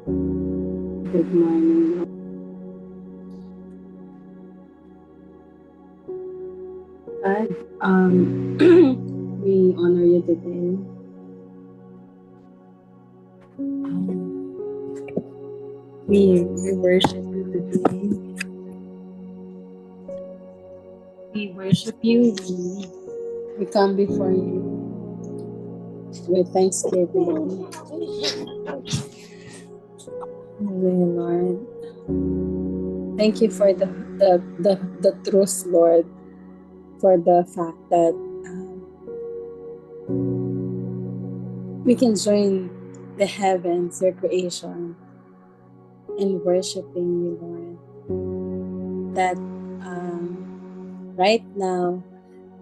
Good morning. God, we honor you today. We worship you today. We worship you. We come before you with thanksgiving. Hallelujah, Lord. Thank you for the truth, Lord, for the fact that we can join the heavens, your creation, in worshiping you, Lord. That right now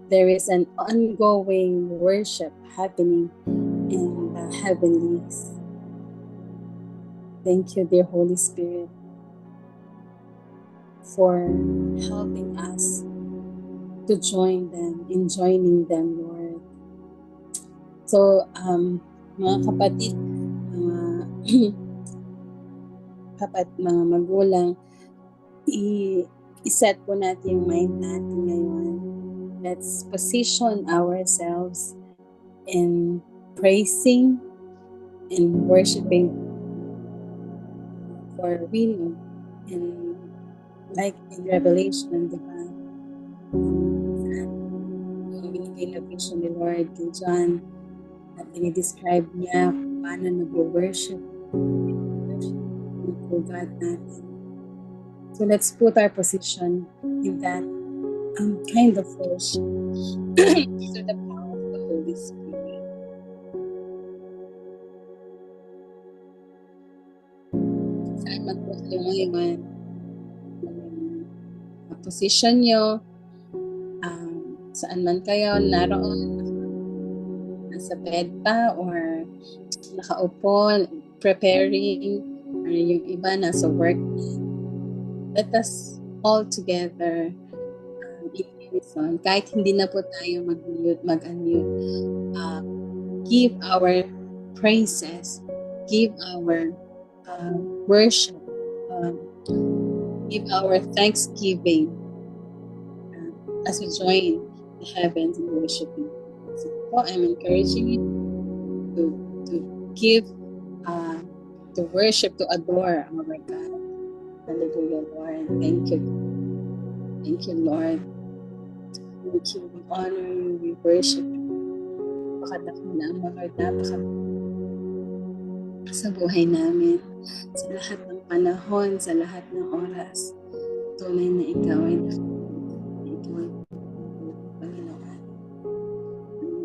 there is an ongoing worship happening in the heavenlies. Thank you, dear Holy Spirit, for helping us to join them, in joining them, Lord. So, mga kapatid, mga magulang, i-set po natin yung mind natin ngayon. Let's position ourselves in praising and worshiping for we know. And like in Revelation, di ba? Yung binigay na vision ni Lord kay John, at dinidescribe niya kung paano nag-worship ng God natin. So let's put our position in that kind of worship through the power of the Holy Spirit. Saan man po kayo ngayon, position nyo, saan man kayo naroon, nasa bed pa or nakaupo, preparing, or yung iba nasa work. Let us all together in unison, kahit hindi na po tayo mag-unmute, give our praises, give our worship, give our thanksgiving as we join the heavens in worshiping. So I'm encouraging you to give to worship, to adore our God. Hallelujah, Lord. Thank you. Thank you, Lord. Thank you. We honor you. We worship you. Napakadakila mo, Lord. Sa buhay namin. Sa lahat ng panahon, sa lahat ng oras. Tunay na ikaw ay Panginoon.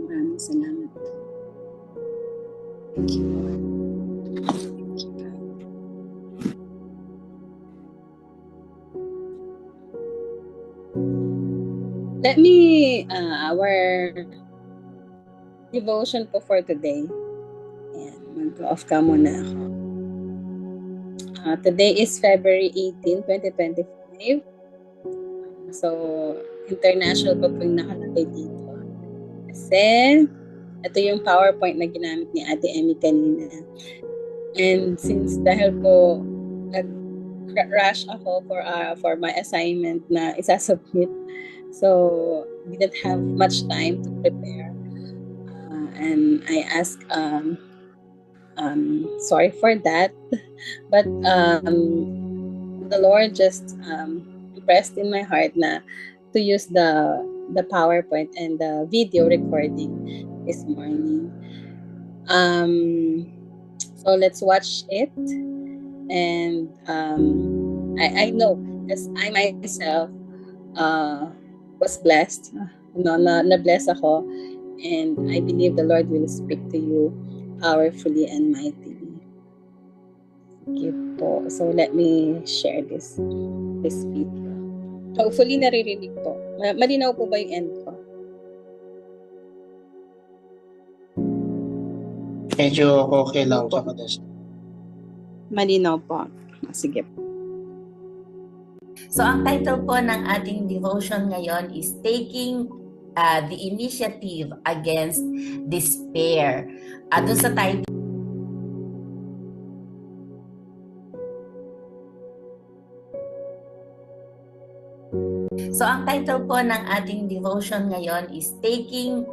Maraming salamat. Thank you, Lord. Thank you, God. Let me, our devotion po for today. Ayan, mag-off ka muna ako. Today is February 18, 2025. So, international pa po yung nakalagay dito. Kasi, ito yung PowerPoint na ginamit ni Ate Emmy kanina. And since dahil po, nag-rush ako for my assignment na isasubmit, so didn't have much time to prepare. And I asked, sorry for that, but the Lord just impressed in my heart na to use the PowerPoint and the video recording this morning. So let's watch it. And I know, because I myself was blessed. Na-bless ako. And I believe the Lord will speak to you powerfully and mightily. Okay po. So let me share this video. Hopefully naririnig po. Malinaw po ba yung end ko? Medyo okay lang po. Malinaw po. Sige po. So ang title po ng ating devotion ngayon is Taking the Initiative Against Despair. Doon sa title So ang title po ng ating devotion ngayon is Taking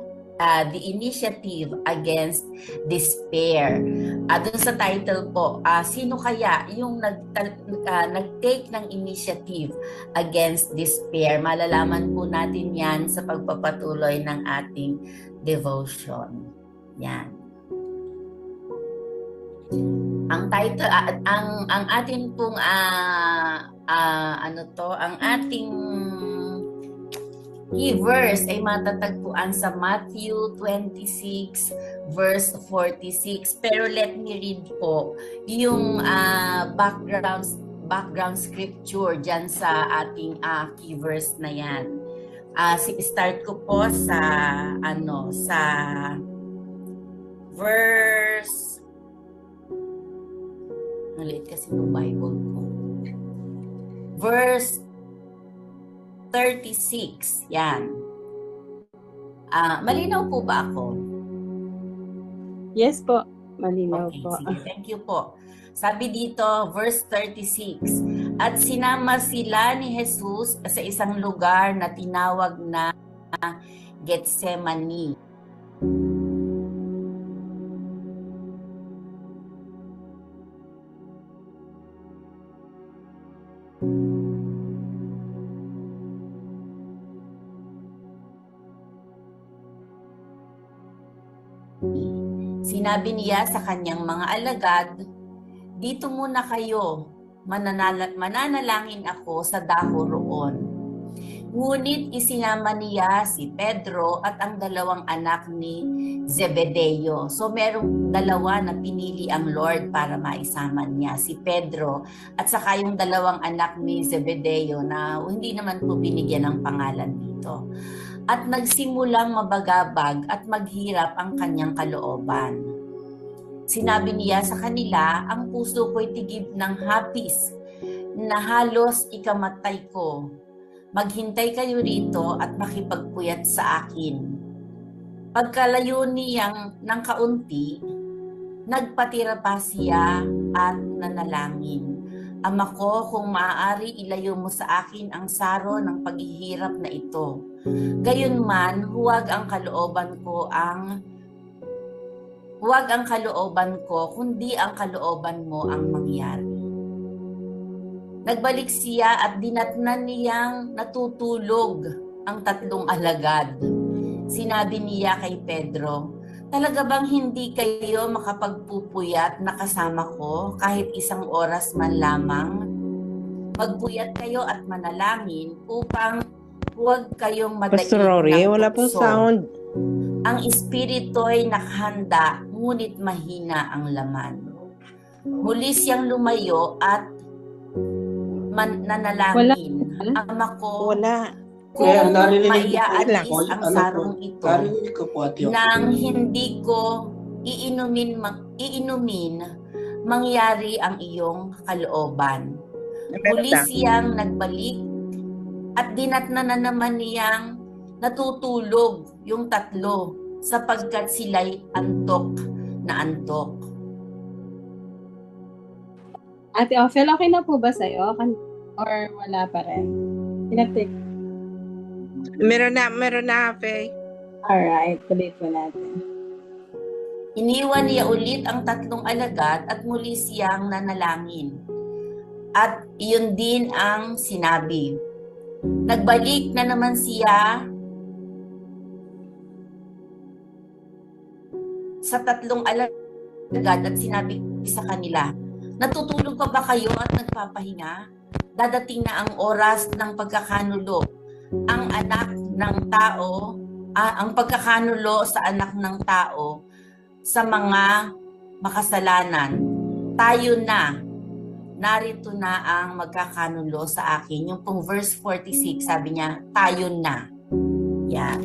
the Initiative Against Despair. Doon sa title po, sino kaya yung nag-take ng initiative against despair? Malalaman po natin yan sa pagpapatuloy ng ating devotion. Yan. Ang title, ang ating pong ang ating key verse ay matatagpuan sa Matthew 26 verse 46. Pero let me read po yung background scripture dyan sa ating key verse na yan. Start ko po sa sa verse, nalit kasi ng Bible ko, verse 36. Yan. Malinaw po ba ako? Yes po. Malinaw okay, po. Sige. Thank you po. Sabi dito, verse 36, at sinama sila ni Jesus sa isang lugar na tinawag na Getsemani. Sinabi niya sa kanyang mga alagad, dito muna kayo, mananalangin ako sa dako roon. Ngunit isinama niya si Pedro at ang dalawang anak ni Zebedeo. So merong dalawa na pinili ang Lord para maisama niya, si Pedro at saka yung dalawang anak ni Zebedeo na hindi naman po binigyan ng pangalan dito. At nagsimulang mabagabag at maghirap ang kanyang kalooban. Sinabi niya sa kanila, ang puso ko'y tigib ng hapis, na halos ikamatay ko. Maghintay kayo rito at makipagpuyat sa akin. Pagkalayo niyang ng kaunti, nagpatira pa siya at nanalangin. Ama ko, kung maaari, ilayo mo sa akin ang saro ng paghihirap na ito. Gayunman, huwag ang kalooban ko, kundi ang kalooban mo ang mangyari. Nagbalik siya at dinatnan niyang natutulog ang tatlong alagad. Sinabi niya kay Pedro, talaga bang hindi kayo makapagpupuyat na kasama ko kahit isang oras man lamang? Magpuyat kayo at manalangin upang huwag kayong madaig Pastor Rory, ng wala pong tukso. sound. Ang espiritu'y nakahanda, ngunit mahina ang laman. Muli siyang lumayo at nanalangin. Ama ko, Wala. kung narinig maiaalis ko po, ang sarong ito, narinig ko po, Ate Ope. nang hindi ko iinumin, mangyari ang iyong kalooban. Muli siyang nagbalik at dinatnan na naman niyang natutulog yung tatlo sapagkat sila'y antok na antok. Ate Ophel, okay na po ba sa'yo? Or wala pa rin? Pinatik. Meron na, Faye. Alright, tuloy po natin. Iniwan niya ulit ang tatlong alagad at muli siyang nanalangin. At iyon din ang sinabi. Nagbalik na naman siya sa tatlong alagad at sinabi sa kanila, natutulog pa ba kayo at nagpapahinga? Dadating na ang oras ng pagkakanulo. Ang anak ng tao, ang pagkakanulo sa anak ng tao sa mga makasalanan. Tayo na, narito na ang magkakanulo sa akin. Yung pong verse 46, sabi niya, tayo na. Yan.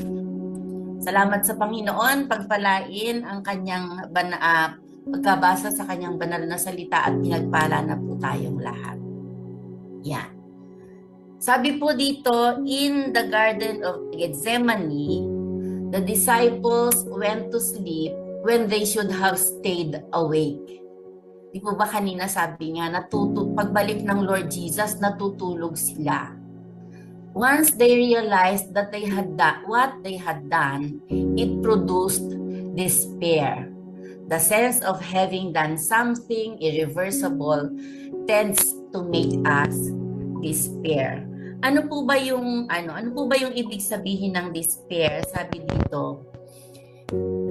Salamat sa Panginoon, pagpalain ang kanyang pagkabasa sa kanyang banal na salita at pinagpala na po tayong lahat. Yan. Sabi po dito, in the Garden of Gethsemane, the disciples went to sleep when they should have stayed awake. Di po ba kanina sabi niya, pagbalik ng Lord Jesus, natutulog sila. Once they realized that they had done what they had done, it produced despair. The sense of having done something irreversible tends to make us despair. Ano po ba yung ibig sabihin ng despair? Sabi dito,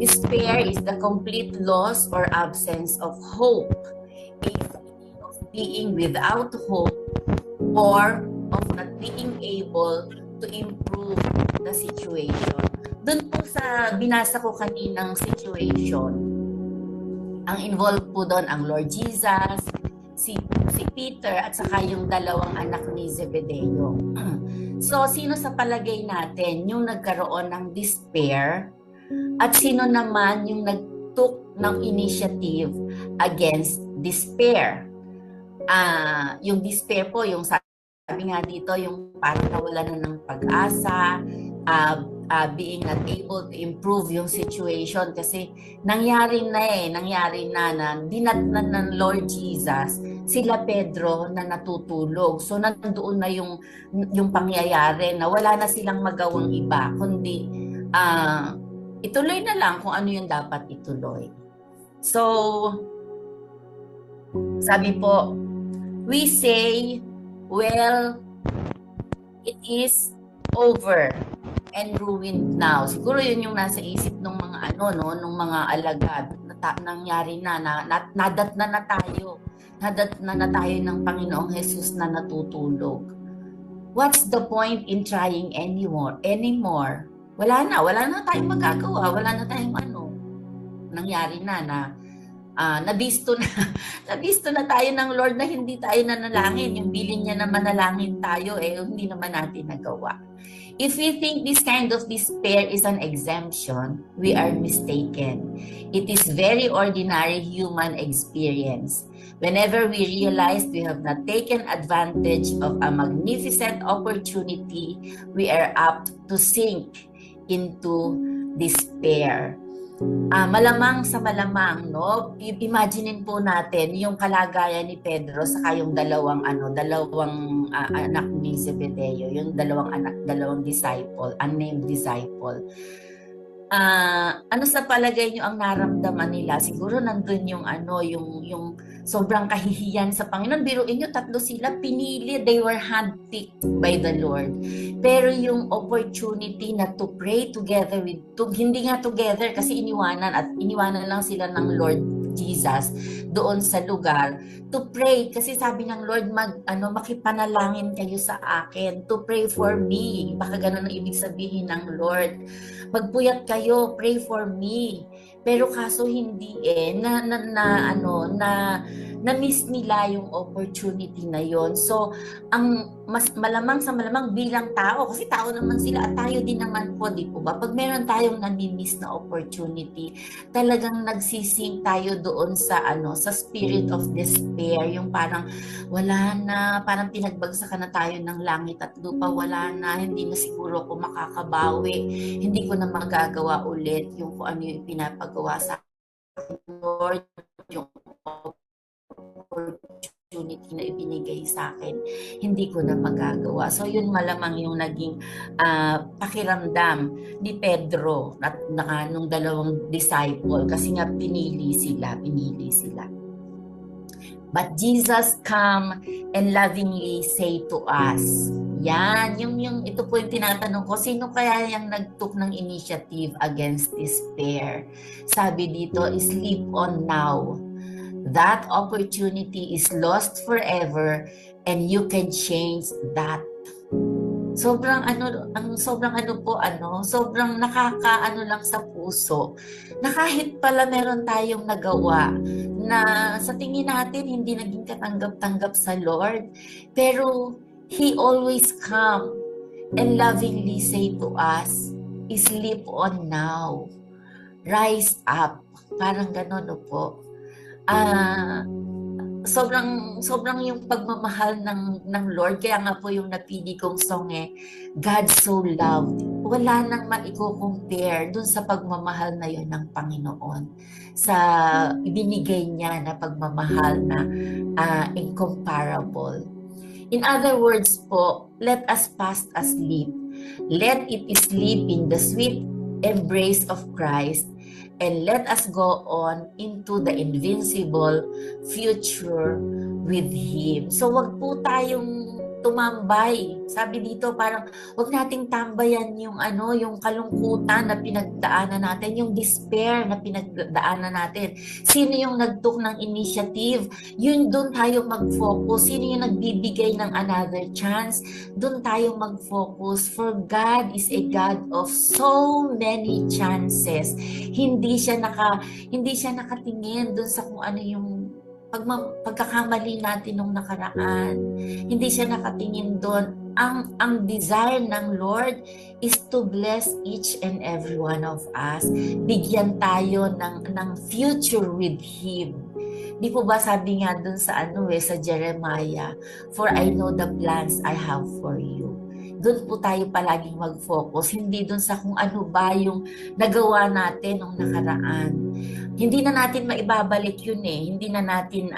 despair is the complete loss or absence of hope, a feeling of being without hope or of not being able to improve the situation. Doon po sa binasa ko kaninang situation, ang involved po doon ang Lord Jesus, si Peter at saka yung dalawang anak ni Zebedeo. So, sino sa palagay natin yung nagkaroon ng despair at sino naman yung nag-took ng initiative against despair? Yung despair po, yung sabi nga dito, yung parang nawalan na ng pag-asa, being not able to improve yung situation kasi nangyari na dinatnan ng Lord Jesus sila Pedro na natutulog. So nandoon na yung pangyayari na wala na silang magawang iba kundi ituloy na lang kung ano yung dapat ituloy. So sabi po, we say, well, it is over and ruined now. Siguro yun yung nasa isip ng mga nung mga alagad. Nangyari na nadat na tayo. Nadat na tayo ng Panginoong Jesus na natutulog. What's the point in trying anymore? Wala na tayong magagawa. Wala na tayong nangyari na nabisto na tayo ng Lord na hindi tayo nanalangin. Yung bilin niya na manalangin tayo, hindi naman natin nagawa. If we think this kind of despair is an exemption, we are mistaken. It is very ordinary human experience. Whenever we realize we have not taken advantage of a magnificent opportunity, we are apt to sink into despair. Malamang sa malamang, no? Imaginein po natin yung kalagayan ni Pedro sa yung dalawang anak ni Zebedeo, yung dalawang disciple, unnamed disciple. Ano sa palagay niyo ang naramdaman nila? Siguro nandun yung sobrang kahihiyan sa Panginoon. Biruin niyo, tatlo sila pinili, they were handpicked by the Lord. Pero yung opportunity na to pray together hindi nga together kasi iniwanan lang sila ng Lord Jesus doon sa lugar to pray kasi sabi ng Lord makipanalangin kayo sa akin, to pray for me. Baka ganun ang ibig sabihin ng Lord. Magpuyat kayo, pray for me. Pero kaso hindi na-miss nila yung opportunity na yon. So, ang mas malamang sa malamang bilang tao, kasi tao naman sila at tayo din naman po, di po ba? Pag meron tayong nami-miss na opportunity, talagang nagsising tayo doon sa sa spirit of despair, yung parang wala na, parang pinagbagsakan na tayo ng langit at lupa, wala na, hindi na siguro ako makakabawi, hindi ko na magagawa ulit yung kung ano yung pinapagawa sa Lord, yung opportunity na ibinigay sa akin, hindi ko na magagawa. So yun malamang yung naging pakiramdam ni Pedro at nung dalawang disciple kasi nga pinili sila. But Jesus come and lovingly say to us, yan, ito po yung tinatanong ko, sino kaya yung nagtook ng initiative against despair? Sabi dito, sleep on now. That opportunity is lost forever and you can change that. Sobrang nakakaano lang sa puso na kahit pala meron tayong nagawa na sa tingin natin hindi naging katanggap-tanggap sa Lord, pero He always come and lovingly say to us, sleep on now, rise up, parang gano'n po. Sobrang yung pagmamahal ng Lord, kaya nga po yung napili kong song God so loved, wala nang maiko-compare dun sa pagmamahal na yun ng Panginoon, sa ibinigay niya na pagmamahal na incomparable. In other words po, let us fast asleep. Let it sleep in the sweet embrace of Christ, and let us go on into the invincible future with Him. So wag po tayong tumambay. Sabi dito parang wag nating tambayan yung yung kalungkutan na pinagdaanan natin, yung despair na pinagdaanan natin. Sino yung nagtook ng initiative? Yun doon tayo mag-focus. Sino yung nagbibigay ng another chance? Doon tayo mag-focus. For God is a God of so many chances. Hindi siya nakatingin doon sa kung ano yung pagkakamali natin nung nakaraan. Hindi siya nakatingin doon. Ang desire ng Lord is to bless each and every one of us. Bigyan tayo ng future with Him. Di po ba sabi nga doon sa sa Jeremiah, "For I know the plans I have for you." Doon po tayo palaging mag-focus, hindi doon sa kung ano ba yung nagawa natin nung nakaraan. Hindi na natin maibabalik yun eh. Hindi na natin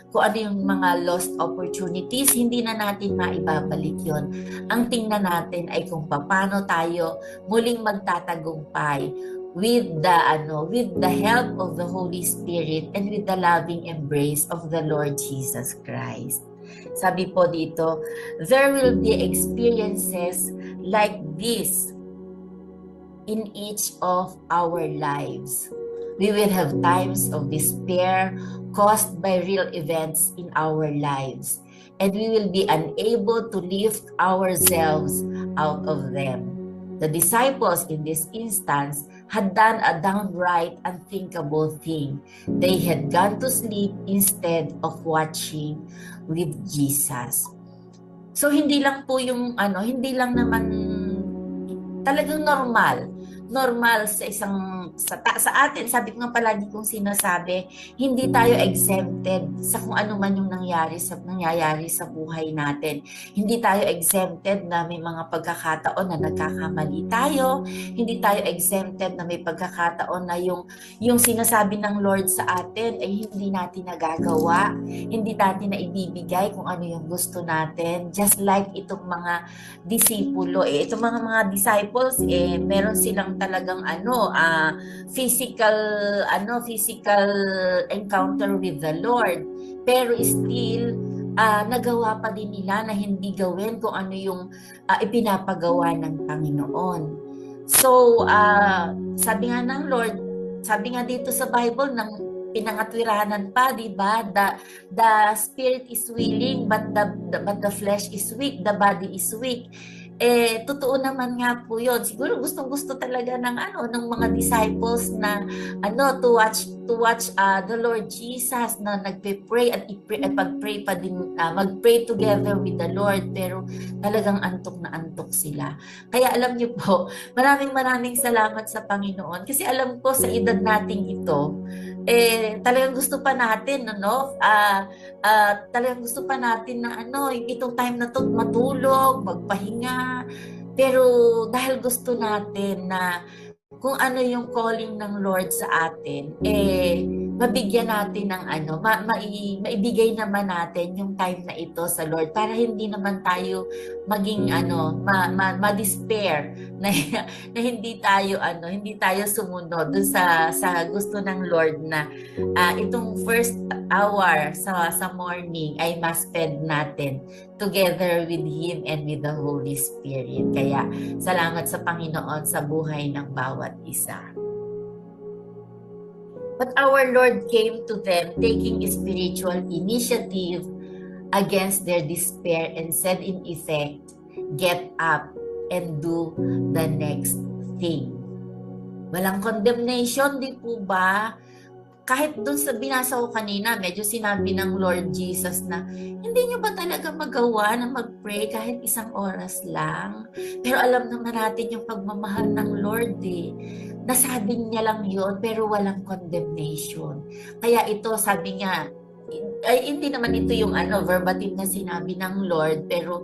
kung ano yung mga lost opportunities, hindi na natin maibabalik yun. Ang tingnan natin ay kung paano tayo muling magtatagumpay with the help of the Holy Spirit and with the loving embrace of the Lord Jesus Christ. Sabi po dito, there will be experiences like this in each of our lives. We will have times of despair caused by real events in our lives, and we will be unable to lift ourselves out of them. The disciples in this instance had done a downright unthinkable thing. They had gone to sleep instead of watching with Jesus. So hindi lang po yung hindi lang naman talagang normal sa atin. Sabi ko nga palagi kong sinasabi, hindi tayo exempted sa kung ano man yung nangyayari sa buhay natin. Hindi tayo exempted na may mga pagkakataon na nagkakamali tayo. Hindi tayo exempted na may pagkakataon na yung sinasabi ng Lord sa atin ay hindi natin nagagawa. Hindi natin na ibibigay kung ano yung gusto natin. Just like itong mga disipulo itong mga disciples meron silang talagang physical encounter with the Lord, pero still nagawa pa din nila na hindi gawin kung ano yung ipinapagawa ng Panginoon. So sabi nga ng Lord, sabi nga dito sa Bible ng pinangatwiranan pa, di ba? The spirit is willing but the flesh is weak, the body is weak. Totoo naman nga po 'yon. Siguro gustong-gusto talaga ng mga disciples na to watch the Lord Jesus na nagpe-pray at pag-pray pa din, mag-pray together with the Lord, pero talagang antok na antok sila. Kaya alam niyo po, maraming salamat sa Panginoon kasi alam ko sa edad nating ito, talagang gusto pa natin talagang gusto pa natin na itong time na to matulog, magpahinga, pero dahil gusto natin na kung ano yung calling ng Lord sa atin, mabigyan natin ng maibigay naman natin yung time na ito sa Lord para hindi naman tayo maging ma-despair na hindi tayo sumunod dun sa gusto ng Lord na itong first hour sa morning ay ma-spend natin together with Him and with the Holy Spirit. Kaya salamat sa Panginoon sa buhay ng bawat isa. But our Lord came to them taking spiritual initiative against their despair and said in effect, "Get up and do the next thing." Walang condemnation, di po ba? Kahit dun sa binasa ko kanina, medyo sinabi ng Lord Jesus na, hindi nyo ba talaga magawa na mag-pray kahit 1 oras lang? Pero alam naman natin yung pagmamahal ng Lord Nasabi niya lang yon pero walang condemnation. Kaya ito, sabi niya, ay hindi naman ito yung verbatim na sinabi ng Lord, pero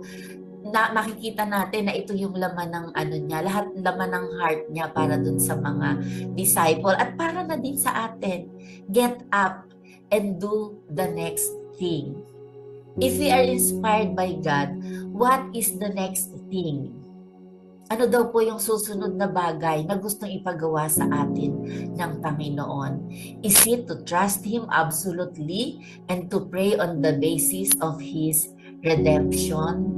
makikita natin na ito yung laman ng niya, lahat laman ng heart niya para dun sa mga disciple at para na din sa atin. Get up and do the next thing. If we are inspired by God, what is the next thing? Ano daw po yung susunod na bagay na gustong ipagawa sa atin ng Panginoon? Is it to trust Him absolutely and to pray on the basis of His redemption?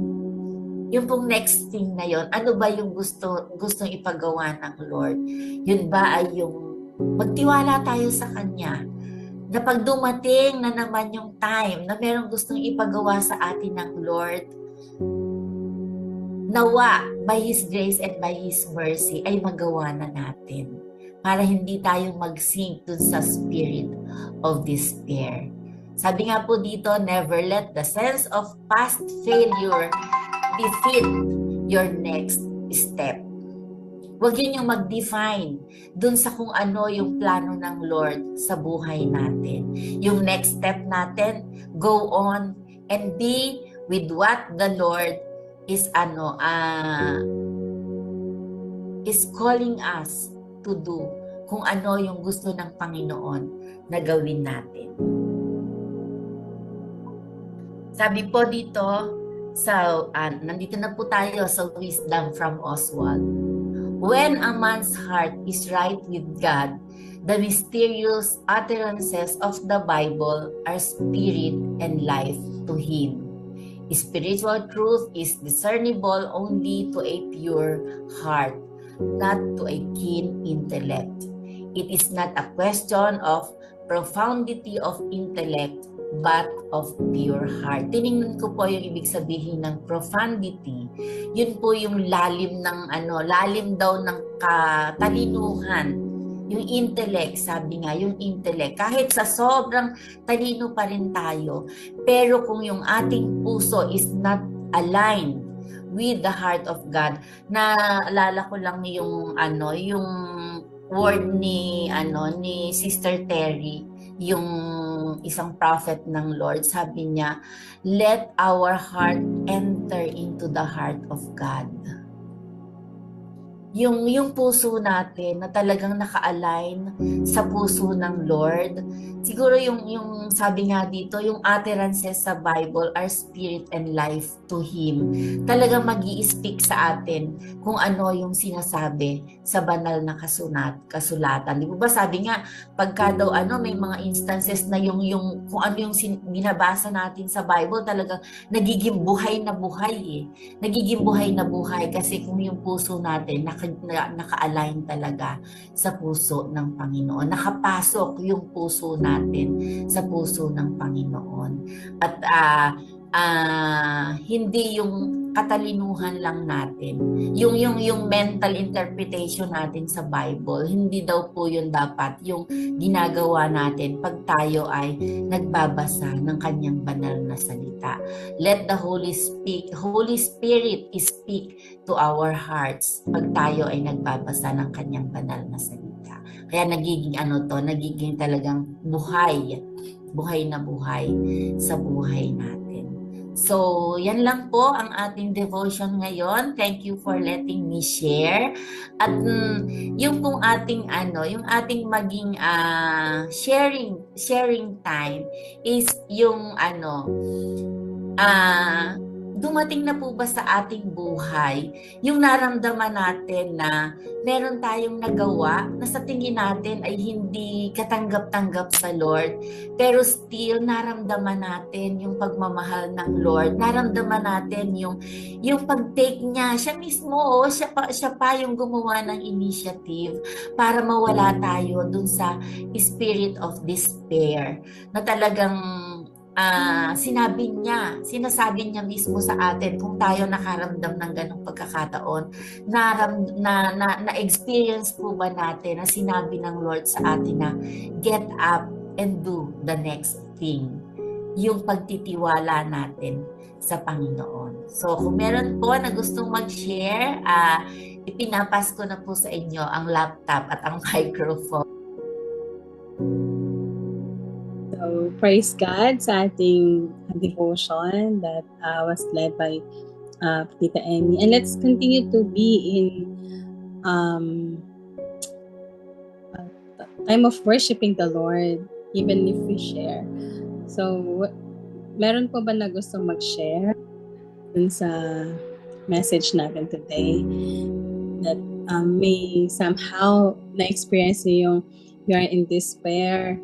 Yung pong next thing na yon, ano ba yung gustong ipagawa ng Lord? Yun ba ay yung magtiwala tayo sa Kanya? Na pag dumating na naman yung time na merong gustong ipagawa sa atin ng Lord, nawa, by His grace and by His mercy, ay magawa na natin. Para hindi tayo mag-sink dun sa spirit of despair. Sabi nga po dito, never let the sense of past failure defeat your next step. Huwag yun yung mag-define dun sa kung ano yung plano ng Lord sa buhay natin. Yung next step natin, go on and be with what the Lord is calling us to do. Kung ano yung gusto ng Panginoon na gawin natin. Sabi po dito, nandito na po tayo sa wisdom from Oswald. When a man's heart is right with God, the mysterious utterances of the Bible are spirit and life to him. Spiritual truth is discernible only to a pure heart, not to a keen intellect. It is not a question of profundity of intellect, but of pure heart. Tiningnan ko po yung ibig sabihin ng profundity. Yun po yung lalim daw ng katalinuhan. Yung intellect, sabi nga, yung intellect. Kahit sa sobrang talino pa rin tayo, pero kung yung ating puso is not aligned with the heart of God, naalala ko lang yung word ni Sister Terry, yung isang prophet ng Lord, sabi niya, let our heart enter into the heart of God. Yung puso natin na talagang naka-align sa puso ng Lord. Siguro yung sabi nga dito, yung utterances sa Bible are spirit and life to Him. Talagang mag-i-speak sa atin kung ano yung sinasabi sa banal na kasulatan. Di ba sabi nga, pagka daw may mga instances na yung kung ano yung binabasa natin sa Bible, talagang nagiging buhay na buhay eh. Nagiging buhay na buhay kasi kung yung puso natin naka-align talaga sa puso ng Panginoon. Nakapasok yung puso natin sa puso ng Panginoon. At hindi yung katalinuhan lang natin. Yung mental interpretation natin sa Bible, hindi daw po yun dapat yung ginagawa natin pag tayo ay nagbabasa ng kanyang banal na salita. Let the Holy Spirit speak to our hearts pag tayo ay nagbabasa ng kanyang banal na salita. Kaya nagiging talagang buhay na buhay sa buhay natin. So, yan lang po ang ating devotion ngayon. Thank you for letting me share. At yung pong ating yung ating maging sharing time is yung dumating na po ba sa ating buhay yung naramdaman natin na meron tayong nagawa na sa tingin natin ay hindi katanggap-tanggap sa Lord, pero still naramdaman natin yung pagmamahal ng Lord, naramdaman natin yung pag-take niya, siya mismo, siya pa yung gumawa ng initiative para mawala tayo dun sa spirit of despair na talagang sinasabi niya mismo sa atin kung tayo nakaramdam ng ganong pagkakataon, na-experience po ba natin na sinabi ng Lord sa atin na get up and do the next thing, yung pagtitiwala natin sa Panginoon. So kung meron po na gustong mag-share, ipinapas ko na po sa inyo ang laptop at ang microphone. So, praise God sa ating devotion that was led by Tita Emmy. And let's continue to be in time of worshiping the Lord, even if we share. So, meron po ba na gustong mag-share dun sa message natin today that may somehow na-experience yung you're in despair,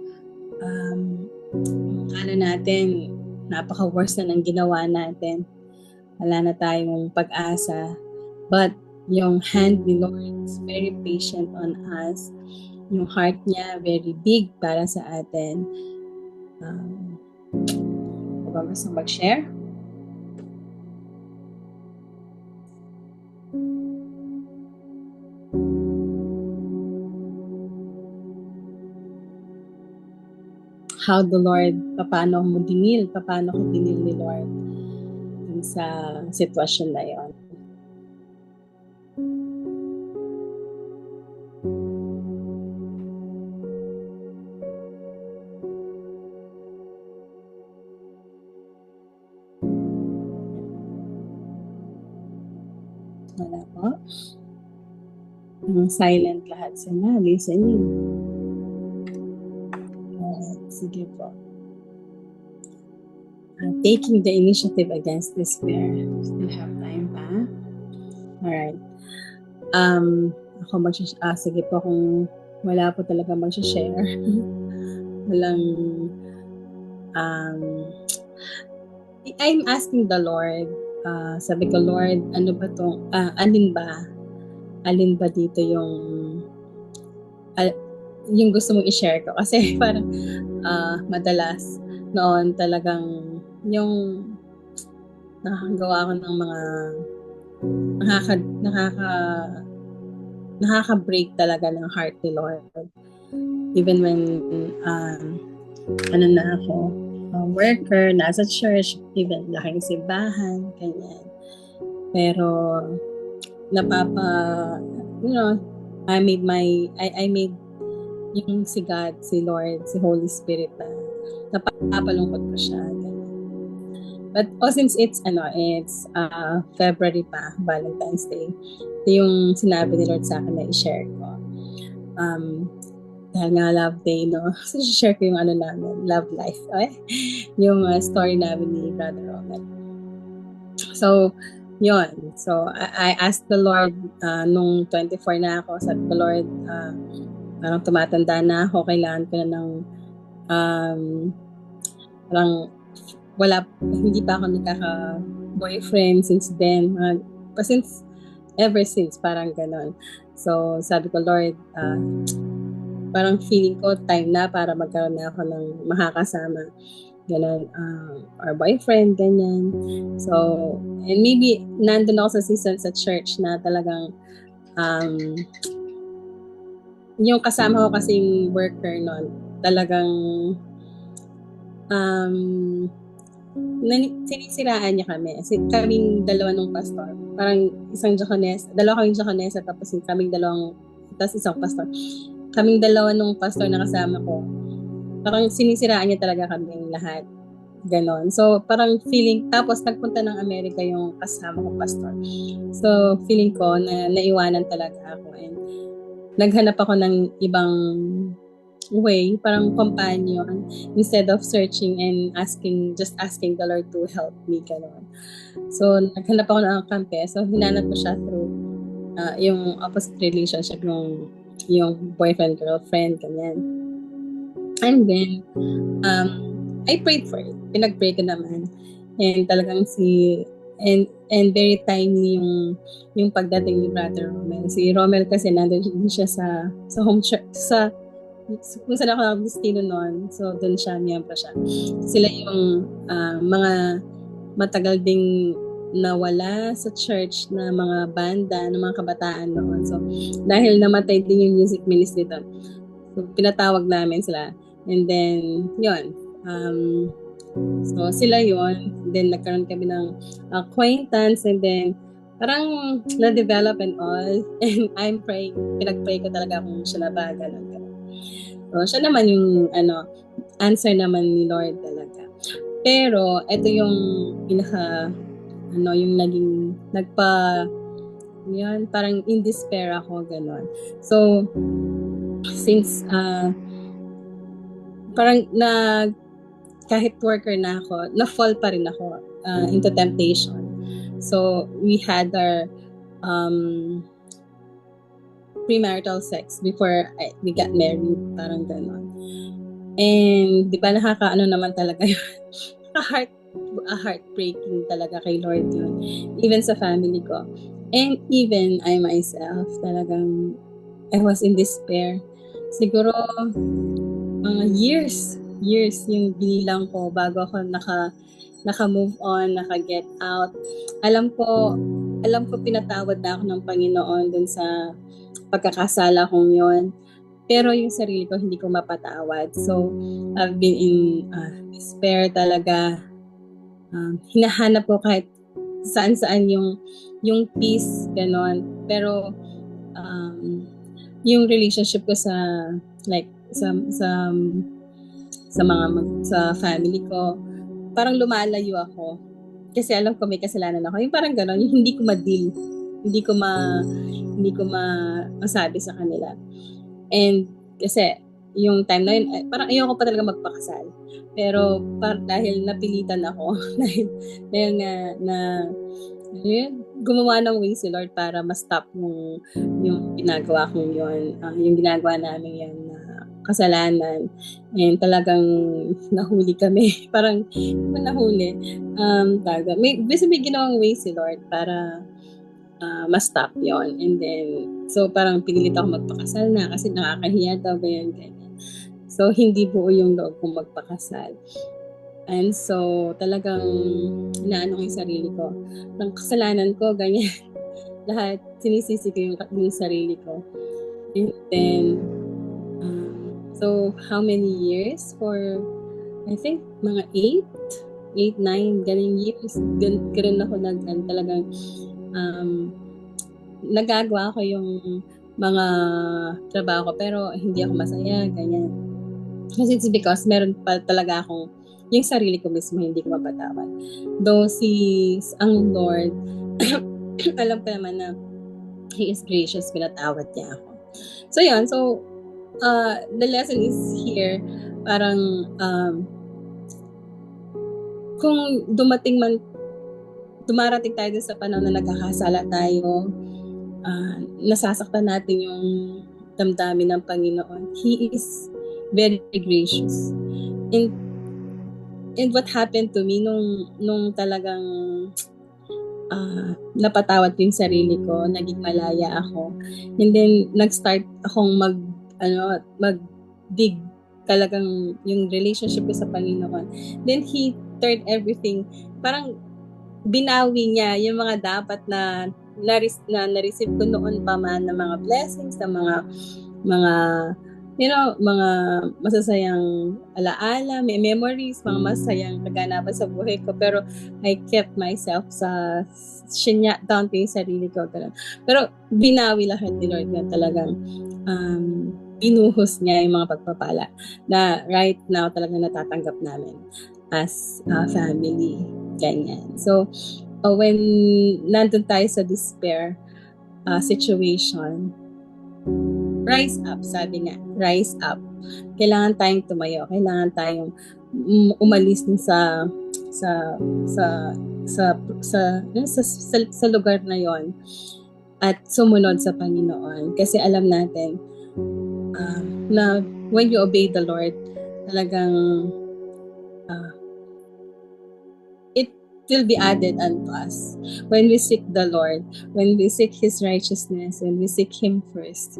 natin, napaka-worst na ng ginawa natin, wala na tayong pag-asa, but yung hand ni Lord is very patient on us, yung heart niya very big para sa atin. Ba gusto mag-share? How the Lord, paano ko dinil ni Lord dun sa sitwasyon na yon. Wala po. Silent lahat sila, listening. Sige po. Taking the initiative against despair. Still have time pa? Alright. Ako sige po, kung wala po talaga mag-share. Walang I'm asking the Lord, sabi ko, Lord, ano ba tong alin ba dito yung gusto mong i-share ko? Kasi parang madalas noon talagang yung nakakagawa ko ng mga nakaka-break talaga ng heart ni Lord. Even when na ako, worker, nasa church, even laking simbahan, ganyan. Pero I made yung si God, si Lord, si Holy Spirit na napapalungkot ko siya. Ganyan. But since it's February pa, Valentine's Day, ito yung sinabi ni Lord sa akin na i-share ko. Dahil nga love day, no? So, share ko yung namin, love life. Okay? Yung story namin ni Brother Roman. So, yun. So, I asked the Lord, nung 24 na ako, sabi ko, Lord, parang tumatanda na ako, kailangan ko na ng parang hindi pa ako nagkaka-boyfriend since then. Ever since, parang ganon. So, sabi ko, Lord, parang feeling ko time na para magkaroon na ako ng makakasama. Ganon, or boyfriend, ganyan. So, and maybe nandun ako sa season sa church na talagang yung kasama ko kasing worker noon, talagang sinisiraan niya kami. Kasi kaming dalawa nung pastor. Parang dalawa kaming Jaconesa, tapos kaming isang pastor. Kaming dalawa nung pastor na kasama ko. Parang sinisiraan niya talaga kaming lahat. Ganon. So, parang feeling, tapos nagpunta ng Amerika yung kasama ko pastor. So, feeling ko na naiwanan talaga ako. And naghanap ako ng ibang way, parang companion, instead of searching and just asking the Lord to help me, gano'n. So, naghanap ako ng kampe. So, hinanap ko siya through yung opposite relationship, yung boyfriend-girlfriend, ganyan. And then, I prayed for it. Pinag-pray ko naman. And talagang and very timely yung pagdating ni Brother Romel. Si Romel kasi nandun siya sa home church, kung saan ako nag-destino noon. So, doon siya, miyembro siya. Sila yung mga matagal ding nawala sa church na mga banda, ng mga kabataan noon. So, dahil namatay din yung music ministry doon. So, pinatawag namin sila. And then, yun. So, sila yun. Then, nagkaroon kami ng acquaintance. And then, parang na-develop and all. And I'm praying. Pinag-pray ko talaga kung siya na ba. Ganun. So, siya naman yung answer naman ni Lord talaga. Pero, ito yung yung naging, yun, parang in despair ako, gano'n. So, since, parang kahit worker na ako, na-fall pa rin ako into temptation. So, we had our premarital sex before we got married, parang gano'n. And, di ba, nakakaano naman talaga yun? Heartbreaking talaga kay Lord yun. Even sa family ko. And even I myself, talagang I was in despair. Siguro, mga years yung binilang ko bago ako naka-move on, naka-get out. Alam ko pinatawad na ako ng Panginoon dun sa pagkakasala kong yon. Pero yung sarili ko, hindi ko mapatawad. So, I've been in despair talaga. Hinahanap ko kahit saan-saan yung peace, ganon. Pero, yung relationship ko sa family ko, parang lumalayo ako. Kasi alam ko may kasalanan ako. Yung parang ganon, yung hindi ko ma-deal. Hindi ko masabi sa kanila. And kasi yung time na yun, parang ayoko pa talaga magpakasal. Pero dahil napilitan ako, dahil nga gumawa ng way si Lord para ma-stop yung ginagawa kong yun, yung ginagawa namin yan na kasalanan. And talagang nahuli kami. Parang nahuli. May ginawang way si Lord para ma-stop yon. And then, so parang pinilit ako magpakasal na kasi nakakahiya daw, ganyan. So, hindi buo yung loob kong magpakasal. And so, talagang inaano ko yung sarili ko. Ang kasalanan ko, ganyan. Lahat, sinisisi ko yung sarili ko. And then, so, how many years? For, I think, mga 8, 9, galing years. Ganun ako talagang nagagawa ko yung mga trabaho ko pero hindi ako masaya, ganyan. Kasi it's because meron pa talaga akong yung sarili ko mismo hindi ko mapatawad. Though ang Lord, alam ko naman na He is gracious, pinatawad niya ako. So yun, the lesson is here, parang kung dumarating tayo sa panahon na nagkakasala tayo, nasasaktan natin yung damdamin ng Panginoon. He is very gracious. And what happened to me nung talagang napatawad ko yung sarili ko, naging malaya ako. And then nag-start akong mag-dig talagang yung relationship ko sa Panginoon. Then He turned everything, parang binawi niya yung mga dapat na na-receive ko noon pa man na mga blessings, na mga mga masasayang alaala, may memories, mga masayang kaganapan sa buhay ko. Pero I kept myself down ko yung sarili ko. Pero binawi lahat ni Lord na talagang binuhos niya yung mga pagpapala na right now talagang natatanggap namin as a family. Ganyan. So, when nandun tayo sa despair situation, rise up, sabi nga, rise up. Kailangan tayong tumayo, kailangan tayong umalis sa lugar na yon at sumunod sa Panginoon. Kasi alam natin na when you obey the Lord, talagang will be added unto us. When we seek the Lord, when we seek His righteousness, when we seek Him first,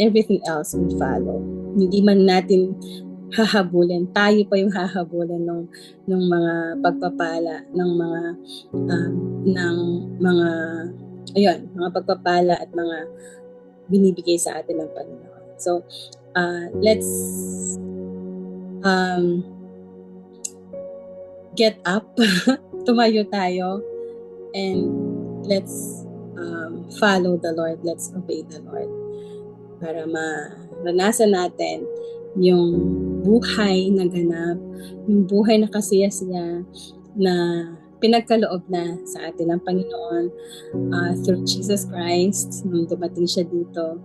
everything else will follow. Hindi man natin hahabulin, tayo pa yung hahabulin ng mga pagpapala, ng mga pagpapala at mga binibigay sa atin ng Panginoon. So, let's get up, tumayo tayo, and let's follow the Lord, let's obey the Lord para maranasan natin yung buhay na ganap, yung buhay na kasiyasiya na pinagkaloob na sa atin ng Panginoon through Jesus Christ nung dumating siya dito,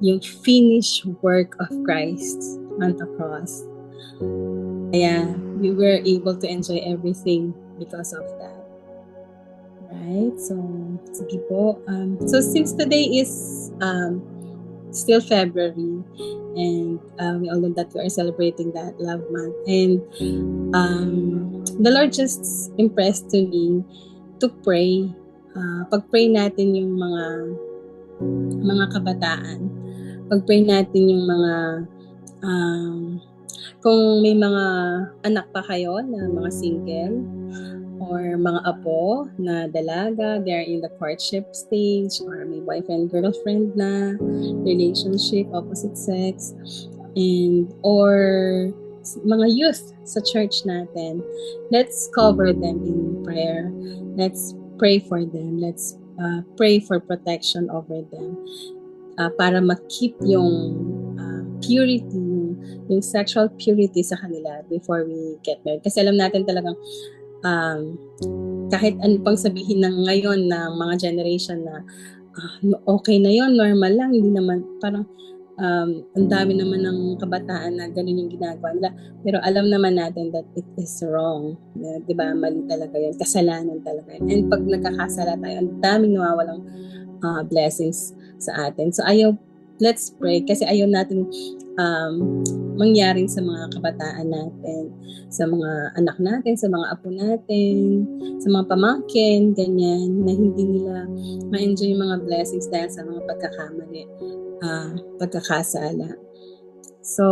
yung finished work of Christ on the cross. Kaya we were able to enjoy everything because of that. Right? So, sige po. So, since today is still February, and we all know that we are celebrating that love month, and the Lord just impressed to me to pray. Pag-pray natin yung mga kabataan. Pag-pray natin yung mga kung may mga anak pa kayo na mga single or mga apo na dalaga, they're in the courtship stage, or may boyfriend, girlfriend na, relationship, opposite sex, and or mga youth sa church natin, let's cover them in prayer. Let's pray for them. Let's pray for protection over them para ma-keep yung purity, yung sexual purity sa kanila before we get married. Kasi alam natin talagang kahit ano pang sabihin ng ngayon ng mga generation na okay na yon, normal lang, hindi naman, parang ang dami naman ng kabataan na ganun yung ginagawa nila. Pero alam naman natin that it is wrong. Di ba? Mali talaga yun. Kasalanan talaga yun. And pag nagkakasala tayo, ang daming nawawalang blessings sa atin. So let's pray kasi ayaw natin mangyaring sa mga kabataan natin, sa mga anak natin, sa mga apo natin, sa mga pamangkin, ganyan, na hindi nila ma-enjoy yung mga blessings dahil sa mga pagkakamali, pagkakasala. So,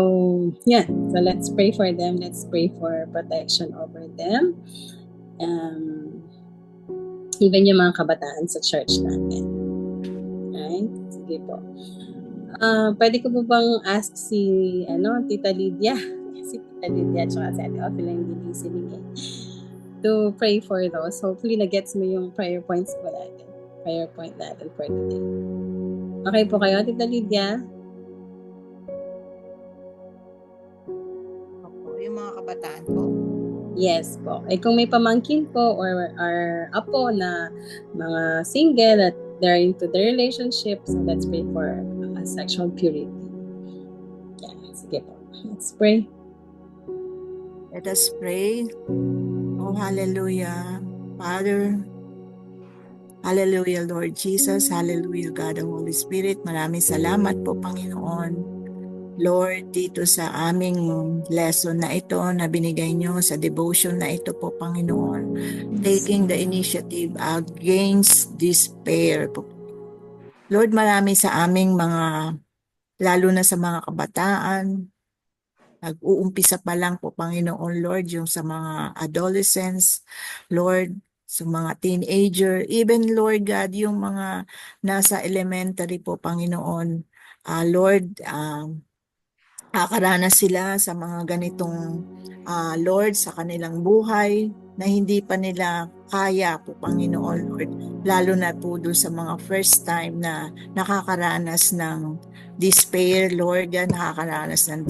yeah. So, let's pray for them. Let's pray for protection over them. Even yung mga kabataan sa church natin. Right? Sige po. Pwede ko po bang ask si Tita Lydia? Si Tita Lydia at saka si Ate Ophelia hindi listening to pray for those. Hopefully, na-gets mo yung prayer points po natin. Prayer point natin for today. Okay po kayo, Tita Lydia? Opo, yung mga kabataan po. Yes po. Kung may pamangkin po or apo na mga single at they're into the relationship, so let's pray for sexual purity. Yeah, sige po. Let's pray. Let us pray. Oh, hallelujah. Father, hallelujah, Lord Jesus. Hallelujah, God the Holy Spirit. Maraming salamat po, Panginoon. Lord, dito sa aming lesson na ito na binigay nyo sa devotion na ito po, Panginoon, taking the initiative against despair po. Lord, marami sa aming lalo na sa mga kabataan, nag-uumpisa pa lang po, Panginoon, Lord, yung sa mga adolescents, Lord, sa mga teenager, even, Lord God, yung mga nasa elementary po, Panginoon, Lord, nakakaranas sila sa mga ganitong Lord sa kanilang buhay na hindi pa nila kaya po, Panginoon, Lord, lalo na po doon sa mga first time na nakakaranas ng despair, Lord, nakakaranas ng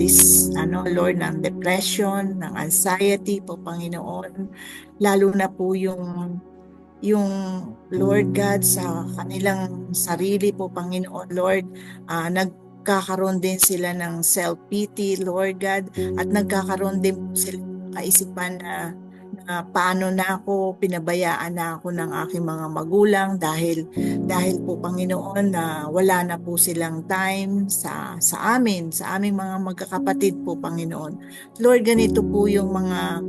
Lord, ng depression, ng anxiety po, Panginoon, lalo na po yung Lord God sa kanilang sarili po, Panginoon, Lord, nagkakaroon din sila ng self-pity, Lord God, at nagkakaroon din po sila ng kaisipan na paano na ako, pinabayaan na ako ng aking mga magulang dahil po, Panginoon, na wala na po silang time sa aming mga magkakapatid po, Panginoon. Lord, ganito po yung mga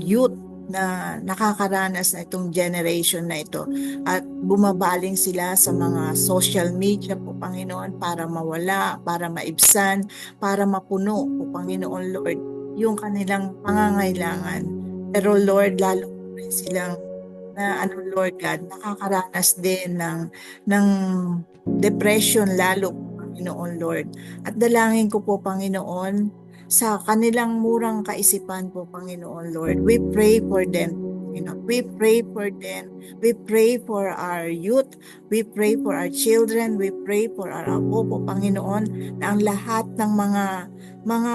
youth na nakakaranas na itong generation na ito at bumabaling sila sa mga social media po, Panginoon, para mawala, para maibsan, para mapuno po, Panginoon, Lord, yung kanilang pangangailangan. Pero Lord, lalo rin silang Lord God, nakakaranas din ng depression lalo po, Panginoon, Lord. At dalangin ko po, Panginoon, sa kanilang murang kaisipan po, Panginoon, Lord. We pray for them, Panginoon. We pray for them. We pray for our youth. We pray for our children. We pray for our apo po, Panginoon, na ang lahat ng mga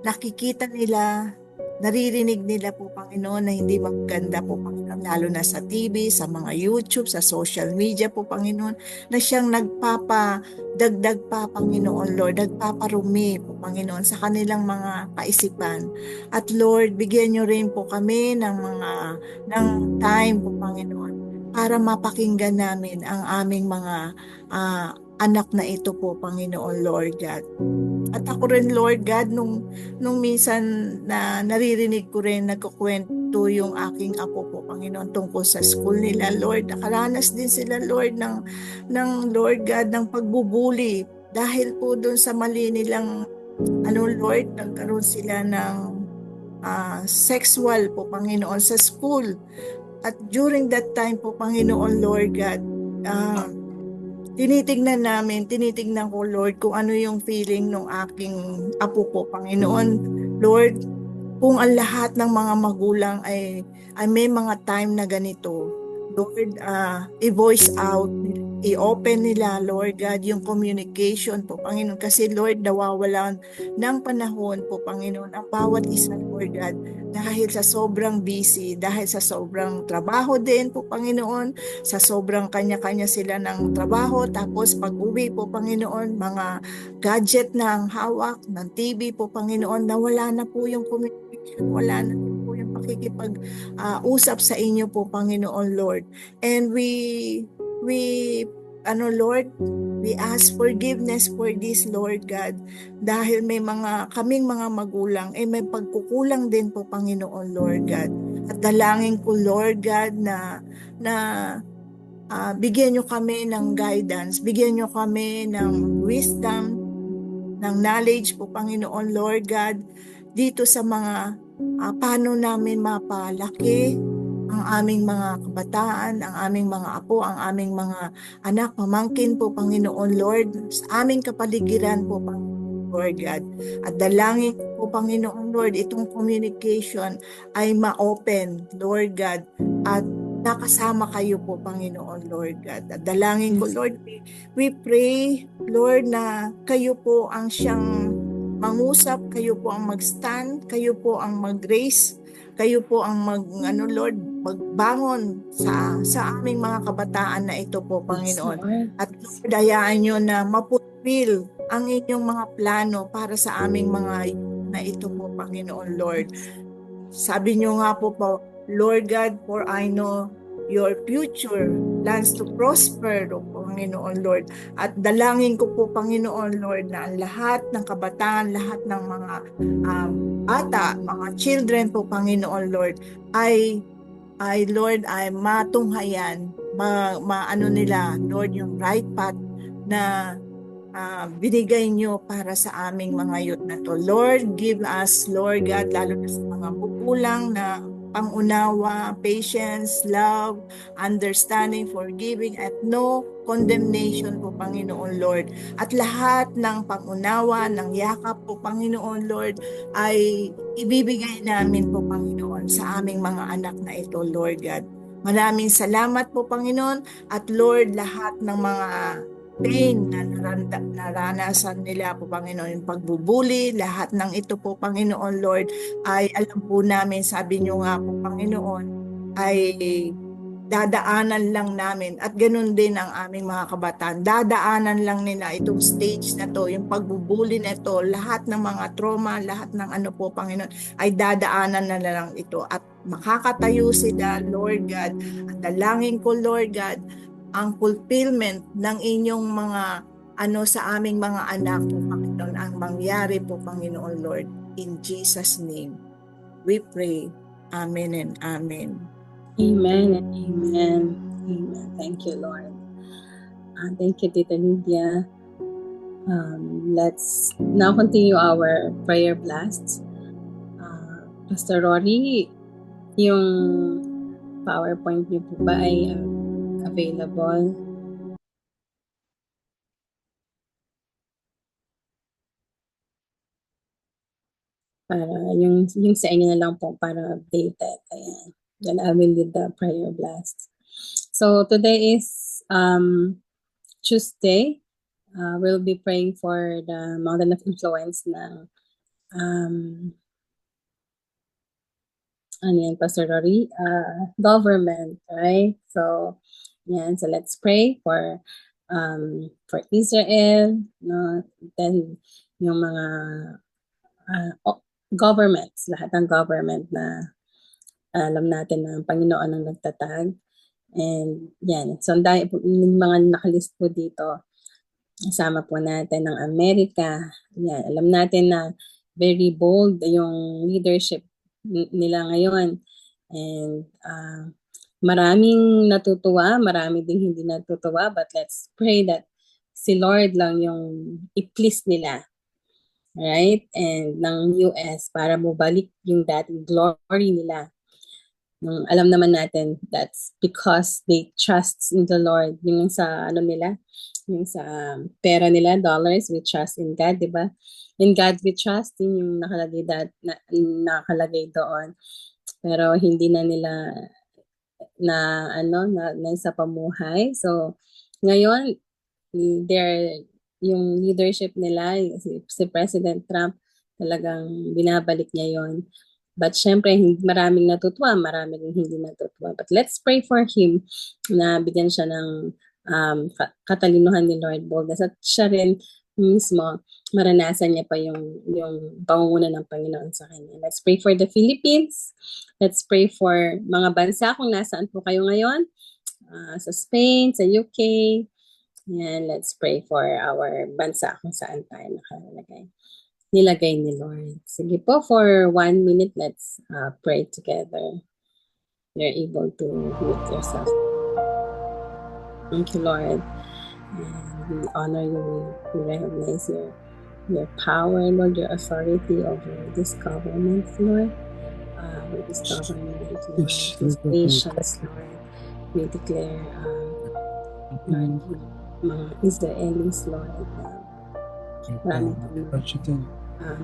nakikita nila naririnig nila po, Panginoon, na hindi maganda po, Panginoon, lalo na sa TV, sa mga YouTube, sa social media po, Panginoon, na siyang nagpapadagdag pa, Panginoon, Lord, nagpaparumi po, Panginoon, sa kanilang mga kaisipan. At Lord, bigyan niyo rin po kami ng time po, Panginoon, para mapakinggan namin ang aming mga anak na ito po, Panginoon, Lord God. At ako rin, Lord God, nung minsan na naririnig ko rin, nagkukwento yung aking apo po, Panginoon, tungkol sa school nila, Lord. Nakaranas din sila, Lord, ng Lord God, ng pagbubuli. Dahil po doon sa mali nilang, Lord, nagkaroon sila ng sexual po, Panginoon, sa school. At during that time po, Panginoon, Lord God, tinitignan ko, Lord, kung ano yung feeling ng aking apo po, Panginoon. Lord, kung ang lahat ng mga magulang ay may mga time na ganito, Lord, i-voice out, i-open nila, Lord God, yung communication po, Panginoon. Kasi, Lord, nawawalan ng panahon po, Panginoon, ang bawat isa, Lord God, dahil sa sobrang busy, dahil sa sobrang trabaho din po, Panginoon, sa sobrang kanya-kanya sila ng trabaho, tapos pag-uwi po, Panginoon, mga gadget na ang hawak ng TV po, Panginoon, nawala na po yung communication, wala na po yung pakikipag-usap sa inyo po, Panginoon, Lord. And Lord, we ask forgiveness for this, Lord God, dahil kaming mga magulang, may pagkukulang din po, Panginoon, Lord God. At dalangin ko, Lord God, na bigyan nyo kami ng guidance, bigyan nyo kami ng wisdom, ng knowledge po, Panginoon, Lord God, dito sa mga paano namin mapalaki ang aming mga kabataan, ang aming mga apo, ang aming mga anak, pamangkin po, Panginoon, Lord, sa aming kapaligiran po, Panginoon, Lord God. At dalangin po, Panginoon, Lord, itong communication ay ma-open, Lord God, at nakasama kayo po, Panginoon, Lord God. At dalangin ko, Lord, we pray, Lord, na kayo po ang siyang mangusap, kayo po ang mag-stand, kayo po ang mag-raise, kayo po ang Lord, magbangon sa aming mga kabataan na ito po, Panginoon. At Lord, hayaan nyo na mapulfill ang inyong mga plano para sa aming mga na ito po, Panginoon, Lord. Sabi nyo nga po, Lord God, for I know your future plans to prosper, Panginoon, Lord. At dalangin ko po, Panginoon, Lord, na ang lahat ng kabataan, lahat ng mga bata, mga children po, Panginoon, Lord, ay Lord, ay matunghayan, maano nila, Lord, yung right path na binigay nyo para sa aming mga youth na to. Lord, give us, Lord God, lalo na sa mga magulang na pangunawa, patience, love, understanding, forgiving, at no condemnation po, Panginoon, Lord. At lahat ng pangunawa, ng yakap po, Panginoon, Lord, ay ibibigay namin po, Panginoon, sa aming mga anak na ito, Lord God. Maraming salamat po, Panginoon, at Lord, lahat ng mga pain na naranasan nila po, Panginoon, yung pagbubuli, lahat ng ito po, Panginoon, Lord, ay alam po namin, sabi nyo nga po, Panginoon, ay dadaanan lang namin, at ganun din ang aming mga kabataan. Dadaanan lang nila itong stage na to, yung pagbubuli na to, lahat ng mga trauma, lahat ng ano po, Panginoon, ay dadaanan na lang ito, at makakatayo sila, Lord God. At dalangin ko, Lord God, ang fulfillment ng inyong mga sa aming mga anak po, Panginoon, ang mangyari po, Panginoon, Lord. In Jesus' name, we pray. Amen and amen. Amen and amen. Amen. Thank you, Lord. Thank you, Tita Lydia. Let's now continue our prayer blast. Pastor Rory, yung PowerPoint niyo po ba ay available? Para yung sa inyo na lang po para updated. Ayan. Then I will lead the prayer blast. So today is Tuesday. We'll be praying for the mountain of influence na ano yan, Pastor Rory, government, right? So, yan. So, let's pray for Israel, no? Then, yung mga governments, lahat ng government na alam natin na ang Panginoon ang nagtatag. And yan, so yung mga nakalist po dito, kasama po natin ng Amerika. Yan, alam natin na very bold yung leadership nila ngayon. And maraming natutuwa, marami ding hindi natutuwa, but let's pray that si Lord lang yung i-please nila. Right? And ng US para mabalik yung dating glory nila. Alam naman natin that's because they trust in the Lord. Yung sa nila, yung sa pera nila, dollars, we trust in God, di ba? In God we trust, yung nakalagay doon. Pero hindi na nila na sa pamuhay. So ngayon, yung leadership nila, si President Trump, talagang binabalik niya yon. But syempre, maraming natutuwa, maraming hindi natutuwa. But let's pray for him na bigyan siya ng katalinuhan ni Lord Boldness. At siya rin mismo, maranasan niya pa yung pangunguna ng Panginoon sa kanya. Let's pray for the Philippines. Let's pray for mga bansa kung nasaan po kayo ngayon. Sa Spain, sa UK. Yan, let's pray for our bansa kung saan tayo nilagay ni Lord. Sige po, for 1 minute, let's pray together. You're able to mute yourself. Thank you, Lord. And we honor you. We recognize your power, Lord, your authority over this government, Lord. Over this government, Lord, these nations, Lord. We declare, Lord, mga Israelis, Lord, maraming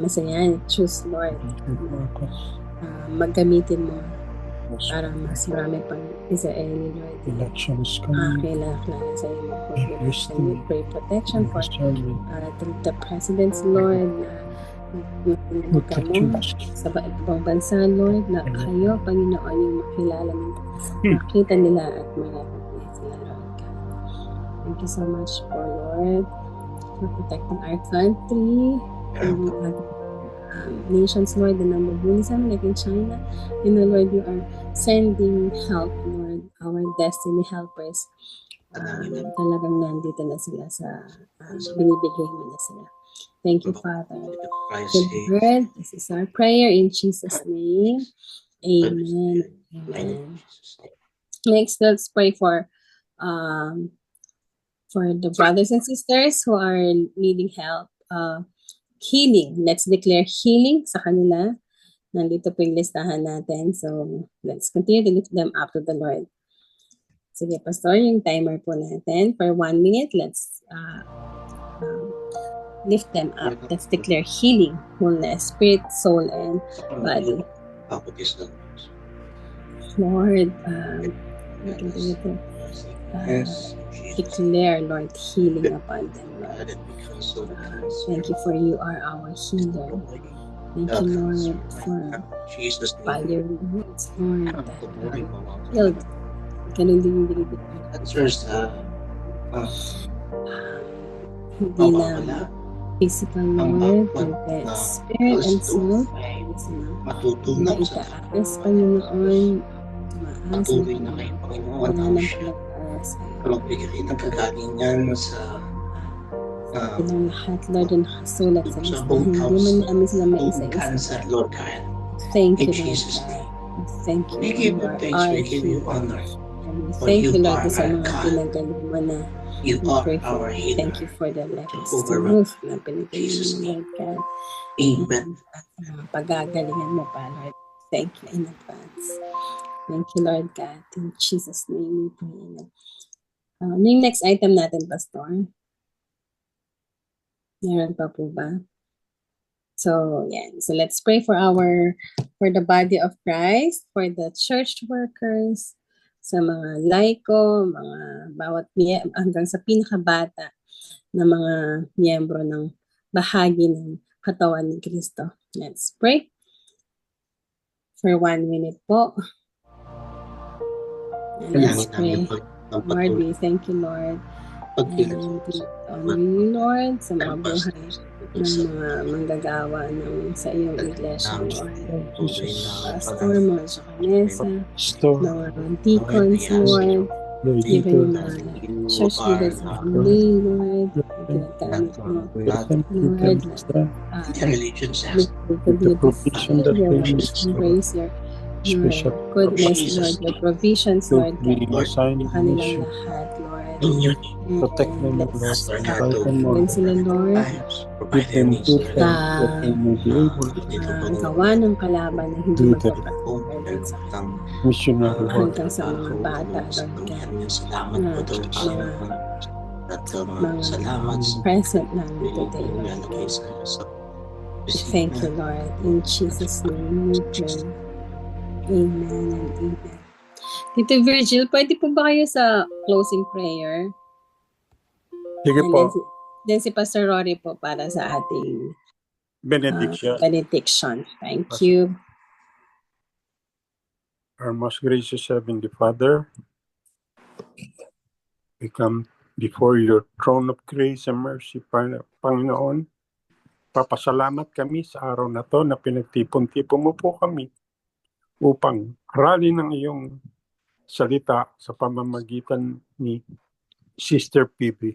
masaya, choose, Lord, maggamitin mo para mas marami pang Israeli, Lord. Elections coming. Kailangan sa iyo mag-protection. We pray protection for the presidents, Lord, na sa ibang bansa, Lord, na kayo, Panginoon, yung makilala nila, makita nila at ma-recognize sila, Lord God. Thank you so much for, Lord, for protecting our country, nations, Lord, na namabuli sa amin, like in China. And Lord, you are sending help, Lord, our destiny helpers. Talagang nandito na sila binibigay mo na sila. Thank you, Father. Good. This is our prayer in Jesus' name. Amen. Amen. Next, let's pray for the brothers and sisters who are needing help. Healing. Let's declare healing sa kanila. Nandito po yung listahan natin. So, let's continue to lift them up to the Lord. Sige, Pastor, yung timer po natin. For 1 minute, let's lift them up. Let's declare healing, wholeness, spirit, soul, and body. Lord, declare, Lord, healing upon them, Lord. Thank you for you are our healer. Thank you, Lord, for by your words, Lord, that healed. Ganun din yung binibigay. Hindi na physical, Lord, but spirit and soul. Itaas, Panginoon, tumaas na wala ng pag-aas. Ilang lahat, Lord, yung nakasulat sa listahan. Hindi man namin sila may isa-isa. Thank you, Lord God. Thank you, Lord, our healer. Thank you, Lord, sa mga pinagaling mo na. We pray for you. Thank you for the levels to move na pinagaling mo, Lord God. Amen. Pagagalingan mo pa, Lord. Thank you in advance. Thank you, Lord God. In Jesus' name we pray. Yung next item natin, Pastor. Meron pa po ba? So, yan. So, let's pray for the body of Christ, for the church workers, sa mga laiko, mga bawat hanggang sa pinakabata na mga miyembro ng bahagi ng katawan ni Kristo. Let's pray. for 1 minute po. And let's Kailangan pray. namin Lord, pagpatuloy. we thank you, Lord. And we honor you, Lord, sa mga buhay ng mga manggagawa ng sa iyong iglesia, Lord. Pastor, mga Chacanesa, mga deacons, Lord, even yung mga church leaders sa family, Lord, ginagamit mo, Lord, your grace, your goodness, Lord, your provisions, Lord, sa kanilang lahat, Lord. Protect them, And let's Lord. guide sila, Lord, sa gawa ng kalaban na hindi magpapatunay sa Missionary work. hanggang sa mga bata, Lord God, mga present namin today, Lord God. We thank you, Lord. In Jesus' name we pray. Amen and amen. Tito Virgil, pwede po ba kayo sa closing prayer? Sige And po. then si Pastor Rory po para sa ating Benediction. benediction. Thank you. Our most gracious Heavenly Father, we come before your throne of grace and mercy, Panginoon. Papasalamat kami sa araw na to na pinagtipon-tipon mo po kami upang aralin ng iyong salita sa pamamagitan ni Sister Phoebe.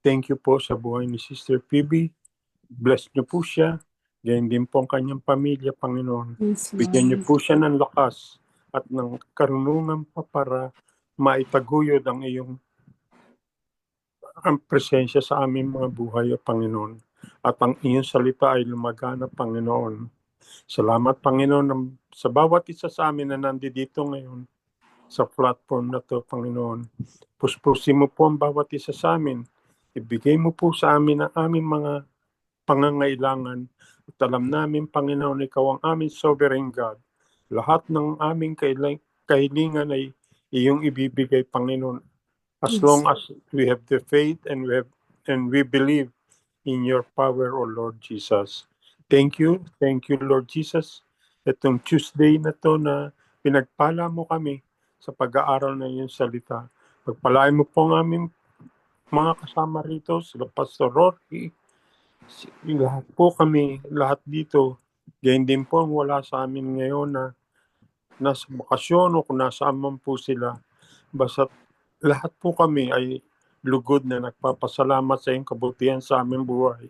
Thank you po sa buhay ni Sister Phoebe. Bless niyo po siya. Ganyan din po ang kanyang pamilya, Panginoon. Yes, Bigyan niyo Lord. po siya ng lakas at ng karunungan pa para maitaguyod ang iyong presensya sa aming mga buhay, O Panginoon. At ang iyong salita ay lumagana, Panginoon. Salamat, Panginoon, sa bawat isa sa amin na nandito ngayon sa platform na to, Panginoon. Puspusin mo po ang bawat isa sa amin. Ibigay mo po sa amin ang aming mga pangangailangan. At alam namin, Panginoon, ikaw ang aming sovereign God. Lahat ng aming kahilingan ay iyong ibibigay, Panginoon. As long as we have the faith and we believe in your power, O Lord Jesus. Thank you, Lord Jesus. Itong Tuesday na to na pinagpala mo kami sa pag-aaral ng iyong salita. Pagpalain mo po ang aming mga kasama rito, sila Pastor Rory, lahat po kami, lahat dito. Ganyan din po ang wala sa amin ngayon na nasa bakasyon o kung nasaan man po sila. Basta lahat po kami ay lugod na nagpapasalamat sa iyong kabutihan sa aming buhay.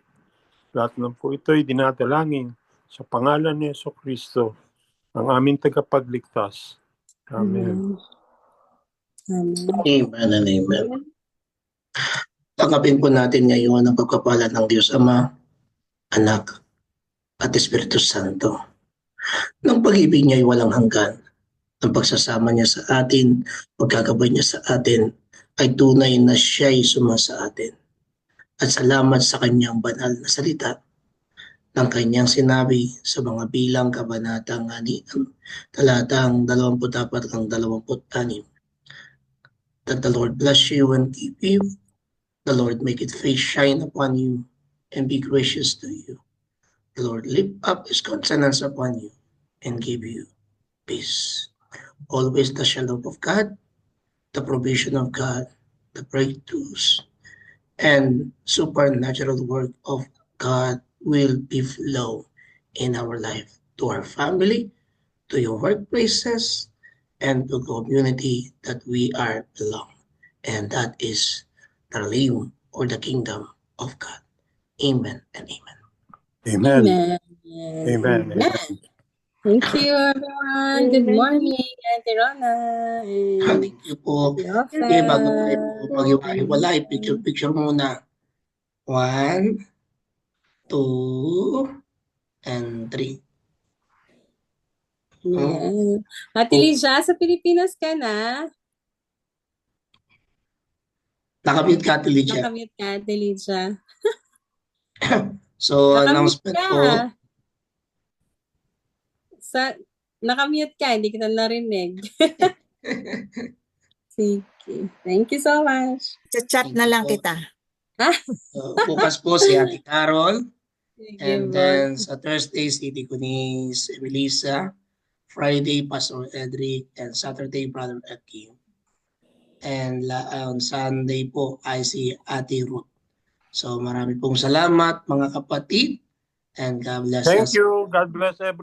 Lahat ng po ito ay dinadalangin sa pangalan ni Jesucristo, ang aming tagapagligtas. Amen. Amen. Amen and amen. Tanggapin po natin ngayon ang pagpapala ng Diyos Ama, Anak, at Espiritu Santo. Ng pag-ibig niya ay walang hanggan. Ang pagsasama niya sa atin, pagkagabay niya sa atin, ay tunay na siya ay sumasa atin. At salamat sa kanyang banal na salita ng kanyang sinabi sa mga bilang kabanatang talatang 24 hanggang 26. That the Lord bless you and keep you. The Lord make his face shine upon you and be gracious to you. The Lord lift up his countenance upon you and give you peace. Always the shalom of God, the provision of God, the breakthroughs, and supernatural work of God will be flow in our life, to our family, to your workplaces, and to the community that we are belong. And that is the realm or the kingdom of God. Amen and amen. Amen. Amen. Thank you, everyone. Good morning, Auntie Rona. Thank you po. Okay, bago tayo po mag-iwalay, picture muna. 1, 2, and 3. Yeah. Ate Liza, sa Pilipinas ka na? Nakamute ka, Ate Lidia. Nakamute ka, Ate Liza. So, Nakamute announcement ka. po. Nakamute ka, hindi kita narinig. Sige. Thank you so much. Sa chat na lang kita. Bukas po si Ate Carol. Sige, And then sa Thursday, si Ate Kunis, Melissa. Friday, Pastor Edric, and Saturday, Brother Akim. And on Sunday po ay si Ate Ruth. So marami pong salamat mga kapatid, and God bless us. Thank you. God bless everyone.